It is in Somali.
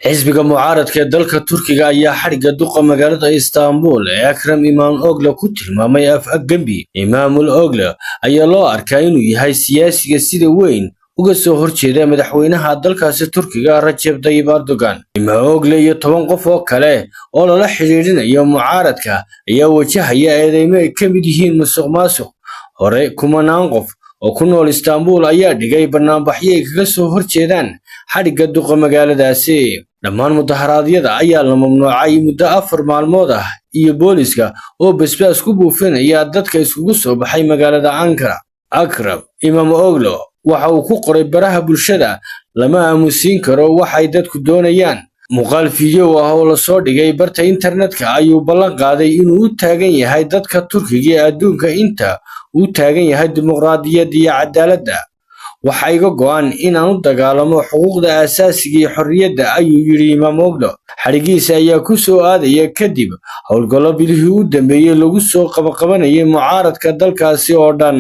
xisbiga mucaaradka ee dalka Turkiga ayaa xariga duqa magaalada Istanbul ee Ekrem İmamoğlu ku tilmaamay af-gembi. Imamoğlu ayaa loo arkaa inuu yahay siyaasiga sida weyn uga soo horjeeda madaxweynaha dalkaasi Turkiga Recep Tayyip Erdogan. Imamoğlu iyo 10 qof oo kale oo lala xiriirinayo mucaaradka ayaa wajahaya eedeymo ay ka mid yihiin musuqmaasuq. Hore kumanaan qof oo ku nool Istanbul ayaa dhigay barnaamijyo ay kaga soo horjeedaan xariga duqa magaaladaasi. dhammaan mudaharaadyada ayaa la mamnuucay muddo 4 maalmood ah iyo booliska oo basbaas ku buufinaya dadka isugu soo baxay magaalada Ankara. Ekrem İmamoğlu waxa uu ku qoray baraha bulshada lama aamusin karo waxay dadku doonayaan. Muuqaal fiidiyoo ah oo la soo dhigay barta internetka ayuu ballan qaaday inuu u taagan yahay dadka Turkiga ee adduunka inta uu taagan yahay dimuqraadiyadda iyo cadaaladda. waxa iga go'an in aan u dagaalamo xuquuqda aasaasiga iyo xorriyadda ayuu yiri Imamoğlu. xarigiisa ayaa ku soo aadaya kadib howlgallo bilihii u dambeeyay lagu soo qabanayay mucaaradka dalkaasi oo dhan.